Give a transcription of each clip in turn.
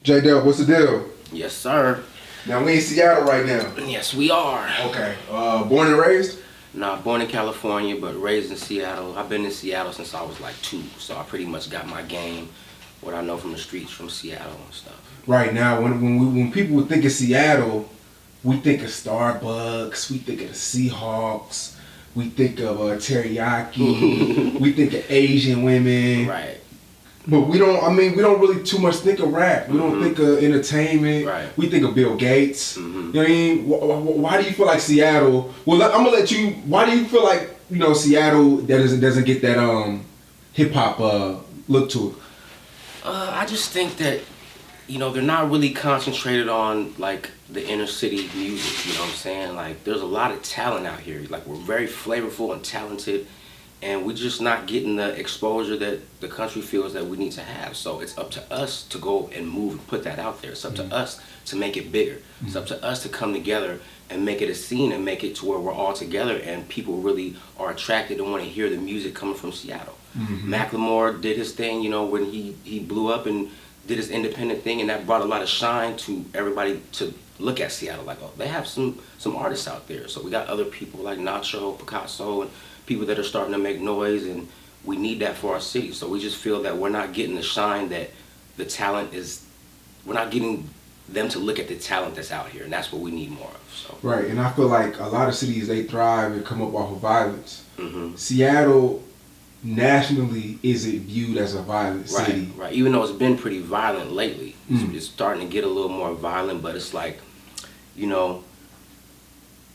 JDub, what's the deal? Yes, sir. Now we in Seattle right now. Yes, we are. Okay. Born and raised? Nah, born in California, but raised in Seattle. I've been in Seattle since I was like 2, so I pretty much got my game, what I know from the streets from Seattle and stuff. Right now, when people think of Seattle, we think of Starbucks, we think of the Seahawks, we think of teriyaki, we think of Asian women. Right. But we don't really too much think of rap. We don't think of entertainment. Right. We think of Bill Gates. Mm-hmm. You know what I mean? Why do you feel like Seattle, I'm gonna let you, why do you feel like, Seattle doesn't get that hip hop look to it? I just think that, they're not really concentrated on like the inner city music, you know what I'm saying? Like there's a lot of talent out here. Like we're very flavorful and talented, and we're just not getting the exposure that the country feels that we need to have. So it's up to us to go and move and put that out there. It's up to us to make it bigger. It's up to us to come together and make it a scene and make it to where we're all together and people really are attracted and want to hear the music coming from Seattle. Macklemore did his thing, when he blew up and did his independent thing, and that brought a lot of shine to everybody to look at Seattle like, oh, they have some artists out there. So we got other people like Nacho, Picasso, and people that are starting to make noise, and we need that for our city. So we just feel that we're not getting the shine that the talent is, we're not getting them to look at the talent that's out here, and that's what we need more of. So. Right, and I feel like a lot of cities, they thrive and come up off of violence. Seattle nationally isn't viewed as a violent city. Right, even though it's been pretty violent lately. It's starting to get a little more violent, but it's like,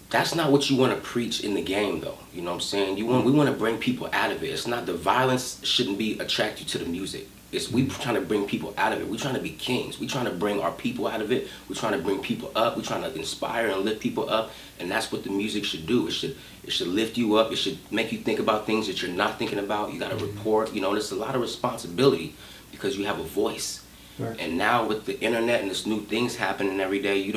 that's not what you want to preach in the game, though. You know what I'm saying? We want to bring people out of it. It's not, the violence shouldn't be attract you to the music. We trying to bring people out of it. We're trying to be kings. We're trying to bring our people out of it. We're trying to bring people up. We're trying to inspire and lift people up. And that's what the music should do. It should lift you up. It should make you think about things that you're not thinking about. You got to report. There's a lot of responsibility because you have a voice. Right. And now with the internet and this new things happening every day,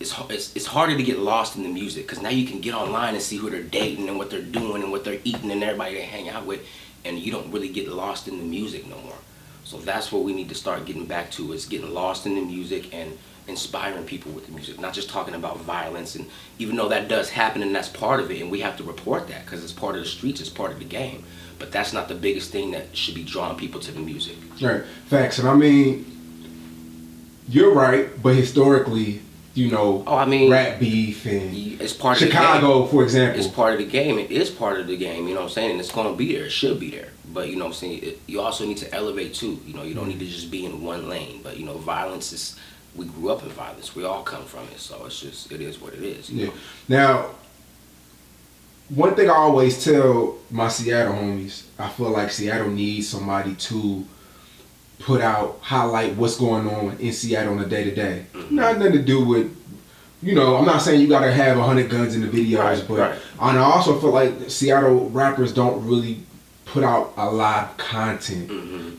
it's harder to get lost in the music because now you can get online and see who they're dating and what they're doing and what they're eating and everybody they hang out with, and you don't really get lost in the music no more. So that's what we need to start getting back to, is getting lost in the music and inspiring people with the music, not just talking about violence. And even though that does happen and that's part of it, and we have to report that because it's part of the streets, it's part of the game, but that's not the biggest thing that should be drawing people to the music. Right, facts. And you're right, but historically, rap beef and it's part Chicago, of the game. For example. It's part of the game. It is part of the game, you know what I'm saying? And it's going to be there. It should be there. But, you know what I'm saying? You also need to elevate, too. You don't need to just be in one lane. But, violence is, we grew up in violence. We all come from it. So it's just, it is what it is. You know? Now, one thing I always tell my Seattle homies, I feel like Seattle needs somebody to highlight what's going on in Seattle on a day-to-day. Nothing to do with, I'm not saying you gotta have 100 guns in the videos, but and I also feel like Seattle rappers don't really put out a lot of content.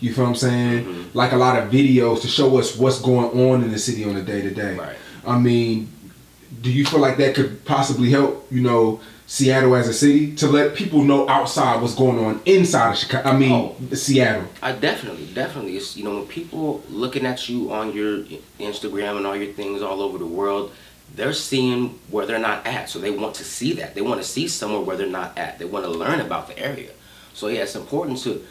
You feel what I'm saying? Like a lot of videos to show us what's going on in the city on a day-to-day. Right. Do you feel like that could possibly help, Seattle as a city to let people know outside what's going on inside of Chicago? Seattle. I definitely. It's, when people looking at you on your Instagram and all your things all over the world, they're seeing where they're not at. So they want to see that. They want to see somewhere where they're not at. They want to learn about the area. So yeah, it's important to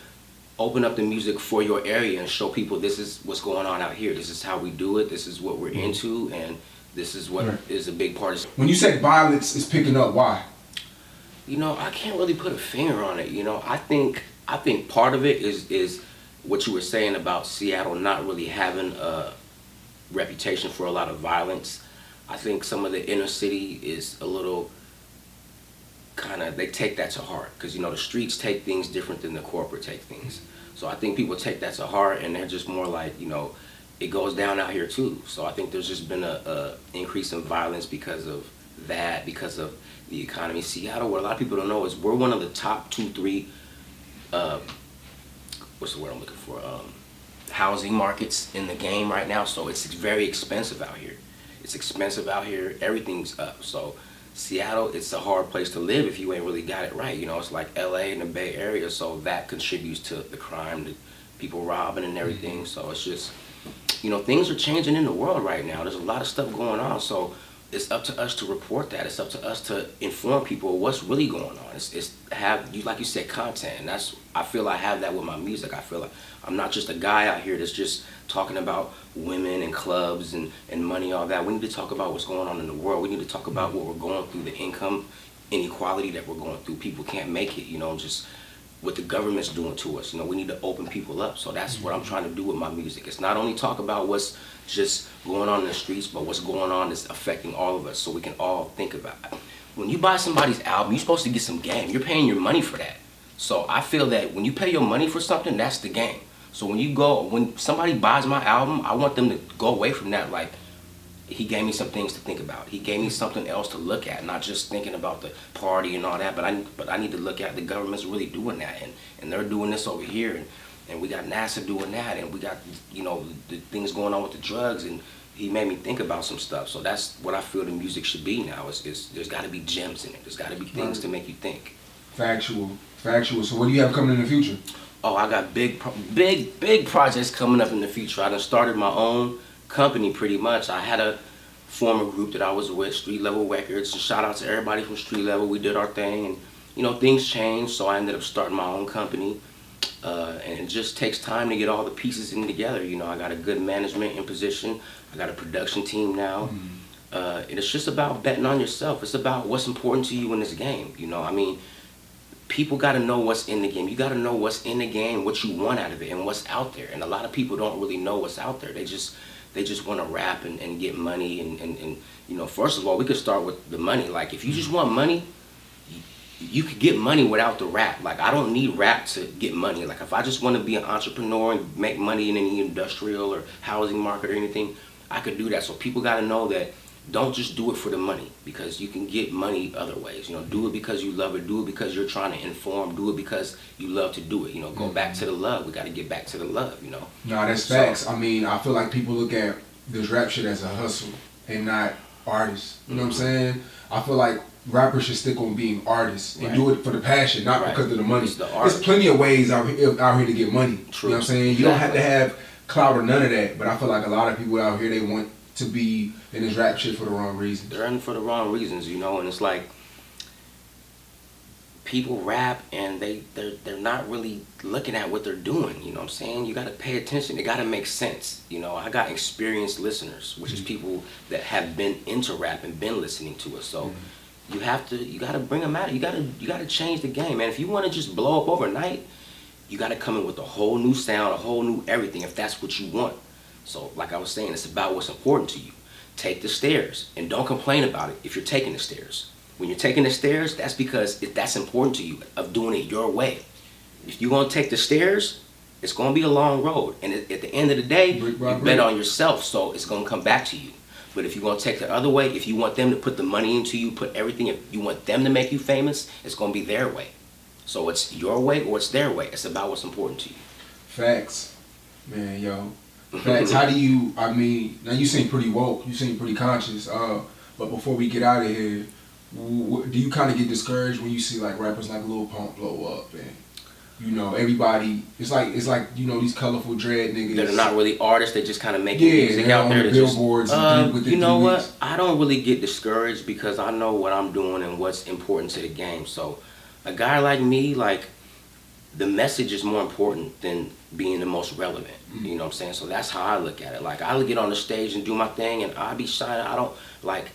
open up the music for your area and show people this is what's going on out here. This is how we do it. This is what we're into, and this is what is a big part of it. When you say violence is picking up, why? I can't really put a finger on it. I think part of it is what you were saying about Seattle not really having a reputation for a lot of violence. I think some of the inner city is a little they take that to heart because the streets take things different than the corporate take things. So I think people take that to heart and they're just more like, it goes down out here too. So I think there's just been a increase in violence because of that, because of the economy. Seattle, what a lot of people don't know is we're one of the top 2, 3, what's the word I'm looking for? Housing markets in the game right now. So it's very expensive out here. It's expensive out here. Everything's up. So Seattle, it's a hard place to live if you ain't really got it right. It's like LA and the Bay Area. So that contributes to the crime, the people robbing and everything. So it's just, you know, things are changing in the world right now. There's a lot of stuff going on, so it's up to us to report that. It's up to us to inform people of what's really going on. It's have you, like you said, content, and that's, I feel I have that with my music. I feel like I'm not just a guy out here that's just talking about women and clubs and money, all that. We need to talk about what's going on in the world. We need to talk about what we're going through, the income inequality that we're going through. People can't make it, you know, just what the government's doing to us. You know, we need to open people up. So that's what I'm trying to do with my music. It's not only talk about what's just going on in the streets, but what's going on that's affecting all of us, so we can all think about it. When you buy somebody's album, you're supposed to get some game. You're paying your money for that. So I feel that when you pay your money for something, that's the game. So when somebody buys my album, I want them to go away from that like, he gave me some things to think about. He gave me something else to look at, not just thinking about the party and all that. But I need to look at the government's really doing that, and they're doing this over here, and we got NASA doing that, and we got, you know, the things going on with the drugs, and he made me think about some stuff. So that's what I feel the music should be now. There's got to be gems in it. There's got to be things to make you think. Factual. So what do you have coming in the future? Oh, I got big projects coming up in the future. I done started my own company pretty much. I had a former group that I was with, Street Level Records, and shout out to everybody from Street Level. We did our thing, and you know, things changed, so I ended up starting my own company. And it just takes time to get all the pieces in together. You know, I got a good management in position. I got a production team now. And it's just about betting on yourself. It's about what's important to you in this game. You know, I mean, people got to know what's in the game. You got to know what's in the game, what you want out of it, and what's out there. And a lot of people don't really know what's out there. They just want to rap and get money. And you know, first of all, we could start with the money. Like, if you just want money, you could get money without the rap. Like, I don't need rap to get money. Like, if I just want to be an entrepreneur and make money in any industrial or housing market or anything, I could do that. So people got to know that don't just do it for the money, because you can get money other ways. You know, do it because you love it. Do it because you're trying to inform. Do it because you love to do it. You know, go back to the love. We got to get back to the love, you know. No, that's facts. I mean, I feel like people look at this rap shit as a hustle and not artists. You know what I'm saying? I feel like rappers should stick on being artists and do it for the passion, not because of the money. There's plenty of ways out here to get money. True. You know what I'm saying? You don't have to have clout or none of that, but I feel like a lot of people out here, they want to be in this rap shit for the wrong reasons. They're in it for the wrong reasons, you know, and it's like people rap and they're not really looking at what they're doing, you know what I'm saying? You gotta pay attention, it gotta make sense. You know, I got experienced listeners, which is people that have been into rap and been listening to us. So you gotta bring them out. You gotta change the game, man. If you wanna just blow up overnight, you gotta come in with a whole new sound, a whole new everything, if that's what you want. So, like I was saying, it's about what's important to you. Take the stairs, and don't complain about it if you're taking the stairs. When you're taking the stairs, that's because that's important to you, of doing it your way. If you're gonna take the stairs, it's gonna be a long road, and at the end of the day, you bet on yourself, so it's gonna come back to you. But if you're gonna take the other way, if you want them to put the money into you, put everything, if you want them to make you famous, it's gonna be their way. So it's your way or it's their way. It's about what's important to you. Facts. Man, yo. Facts. How do you, I mean, now you seem pretty woke, you seem pretty conscious, but before we get out of here, do you kind of get discouraged when you see like rappers like Lil Pump blow up, and you know, everybody, it's like you know, these colorful dread niggas. They're not really artists, they just kind of make music out there. The billboards you know what? I don't really get discouraged because I know what I'm doing and what's important to the game. So a guy like me, like, the message is more important than being the most relevant. You know what I'm saying? So that's how I look at it. Like, I'll get on the stage and do my thing, and I'll be shining. I don't, like,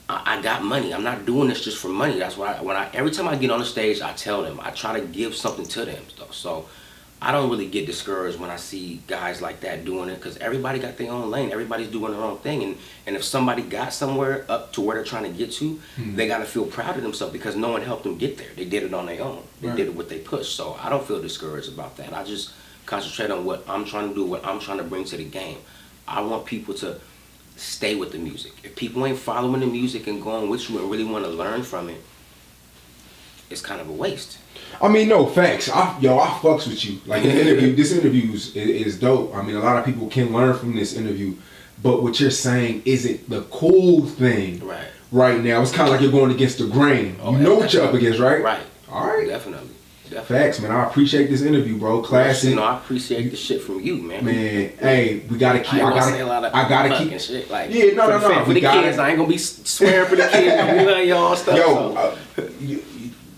I got money. I'm not doing this just for money. That's why every time I get on the stage, I tell them, I try to give something to them. So I don't really get discouraged when I see guys like that doing it, because everybody got their own lane. Everybody's doing their own thing. And if somebody got somewhere up to where they're trying to get to, they got to feel proud of themselves because no one helped them get there. They did it on their own. They did it what they pushed. So I don't feel discouraged about that. I just concentrate on what I'm trying to do, what I'm trying to bring to the game. I want people to stay with the music. If people ain't following the music and going with you and really want to learn from it, it's kind of a waste. I mean, no, facts. I fucks with you. Like, this interview is dope. I mean, a lot of people can learn from this interview, but what you're saying isn't the cool thing right now. It's kind of like you're going against the grain. You know what you're up against, right? Right. All right. Definitely. Facts, man. I appreciate this interview, bro. Classic. You know, I appreciate the shit from you, man. Man, hey, we gotta keep. I gotta keep. And shit. Like, yeah, no. For the kids, I ain't gonna be swearing for the kids. We love y'all stuff. Yo,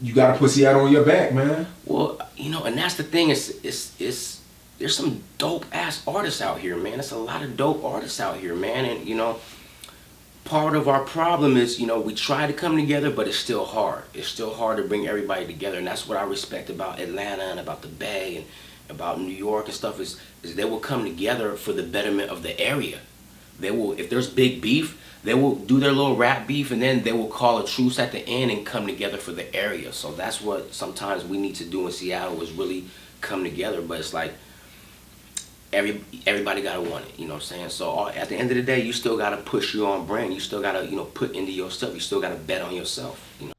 you gotta put Seattle on your back, man. Well, you know, and that's the thing. There's some dope ass artists out here, man. There's a lot of dope artists out here, man. And you know, part of our problem is, you know, we try to come together, but it's still hard. It's still hard to bring everybody together, and that's what I respect about Atlanta and about the Bay and about New York and stuff is they will come together for the betterment of the area. They will, if there's big beef, they will do their little rap beef, and then they will call a truce at the end and come together for the area. So that's what sometimes we need to do in Seattle is really come together. But it's like everybody gotta want it, you know what I'm saying? So at the end of the day, you still gotta push your own brand. You still gotta, you know, put into yourself. You still gotta bet on yourself, you know.